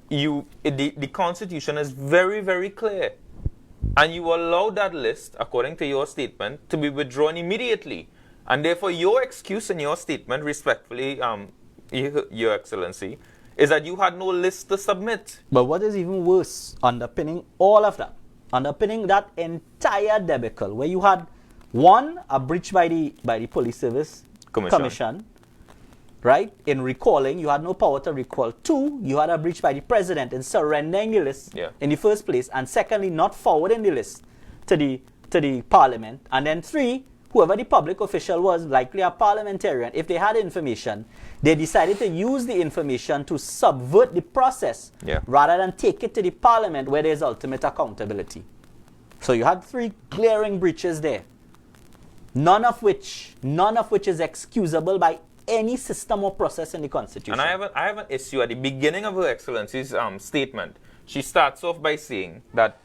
the Constitution is very, very clear. And you allow that list, according to your statement, to be withdrawn immediately. And therefore, your excuse in your statement, respectfully, Your Excellency, is that you had no list to submit. But what is even worse, underpinning all of that, underpinning that entire debacle, where you had, one, a breach by the Police Service Commission, right? In recalling, you had no power to recall. Two, you had a breach by the president in surrendering the list in the first place, and secondly, not forwarding the list to the parliament. And then three, whoever the public official was, likely a parliamentarian, if they had information, they decided to use the information to subvert the process rather than take it to the parliament where there's ultimate accountability. So you had three glaring breaches there, none of which is excusable by any system or process in the Constitution. And I have an issue at the beginning of Her Excellency's statement. She starts off by saying that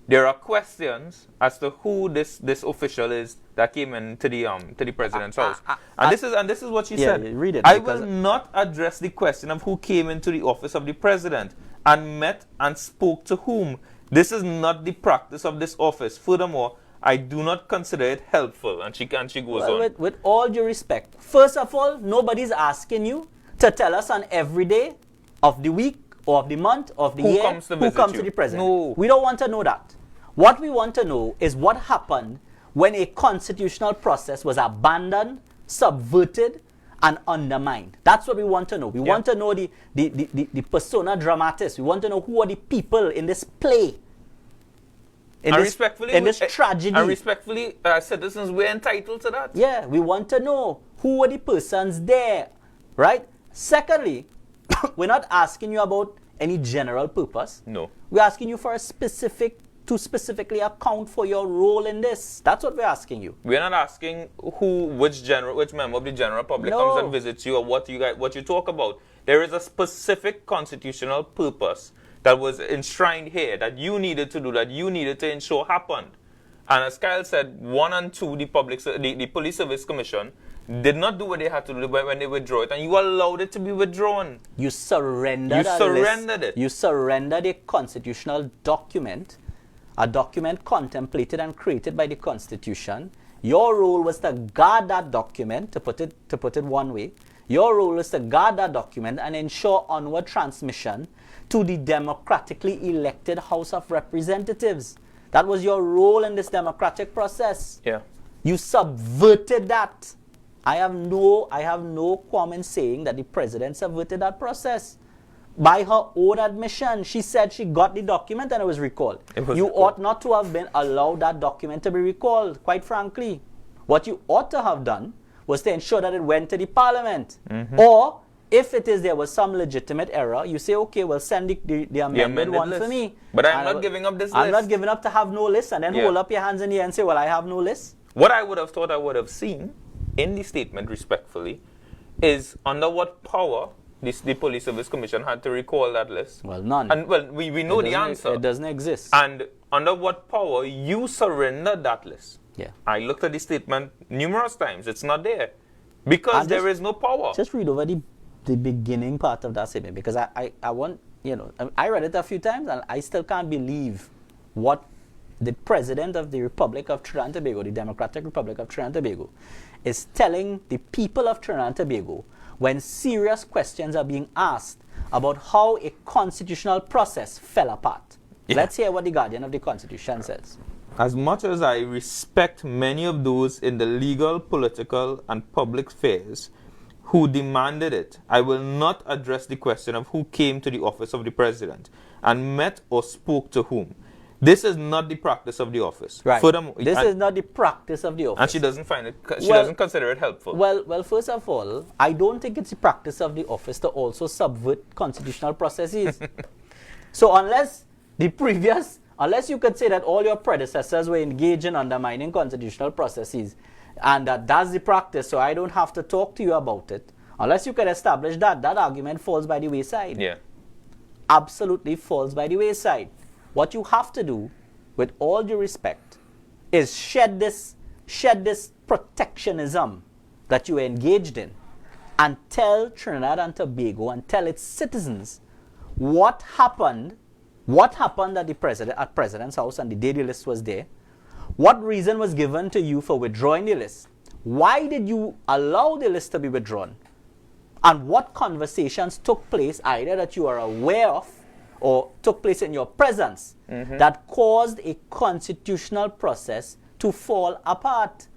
there are questions as to who this official is that came into the president's house. And this is what she said. Read it, I will not address the question of who came into the office of the president and met and spoke to whom. This is not the practice of this office. Furthermore, I do not consider it helpful. And she goes on. With all due respect, first of all, nobody's asking you to tell us on every day of the week or of the month, of the year, who comes to the president. No. We don't want to know that. What we want to know is what happened when a constitutional process was abandoned, subverted, and undermined. That's what we want to know. We want to know the persona dramatis. We want to know who are the people in this play. In this tragedy. And respectfully, citizens, we're entitled to that. Yeah, we want to know who are the persons there, right? Secondly, we're not asking you about any general purpose. No. We're asking you for a to specifically account for your role in this. That's what we're asking you. We're not asking which member of the general public comes and visits you or what you talk about. There is a specific constitutional purpose that was enshrined here that you needed to do, that you needed to ensure happened. And as Kyle said, 1 and 2, the Police Service Commission did not do what they had to do when they withdrew it, and you allowed it to be withdrawn. You surrendered it. You surrendered a constitutional document, a document contemplated and created by the Constitution. Your role was to guard that document, to put it one way. Your role was to guard that document and ensure onward transmission to the democratically elected House of Representatives. That was your role in this democratic process. Yeah. You subverted that. I have no qualm in saying that the president subverted that process. By her own admission, she said she got the document and it was recalled. Ought not to have been allowed that document to be recalled, quite frankly. What you ought to have done was to ensure that it went to the parliament. Or, if there was some legitimate error, you say, okay, well, send the amended one list for me. But I'm not giving up this list. I'm not giving up to have no list and then hold up your hands in the air and say, well, I have no list. What I would have thought I would have seen in the statement, respectfully, is under what power the Police Service Commission had to recall that list. Well, none. And, well, we know the answer. It doesn't exist. And under what power you surrendered that list. Yeah. I looked at the statement numerous times. It's not there. Because there is no power. Just read over the beginning part of that statement, because I want, I read it a few times and I still can't believe what the president of the Republic of Trinidad and Tobago, the Democratic Republic of Trinidad and Tobago, is telling the people of Trinidad and Tobago when serious questions are being asked about how a constitutional process fell apart. Yeah. Let's hear what the Guardian of the Constitution says. As much as I respect many of those in the legal, political, and public spheres who demanded it, I will not address the question of who came to the office of the president and met or spoke to whom. This is not the practice of the office. Right. Furthermore, this is not the practice of the office. And she doesn't find it, she doesn't consider it helpful. Well, first of all, I don't think it's the practice of the office to also subvert constitutional processes. So unless you could say that all your predecessors were engaged in undermining constitutional processes, and that's the practice, so I don't have to talk to you about it, unless you can establish that argument falls by the wayside. Yeah. Absolutely falls by the wayside. What you have to do, with all due respect, is shed this protectionism that you are engaged in and tell Trinidad and Tobago and tell its citizens what happened at the President's house and the day the list was there? What reason was given to you for withdrawing the list? Why did you allow the list to be withdrawn? And what conversations took place, either that you are aware of or took place in your presence, that caused a constitutional process to fall apart?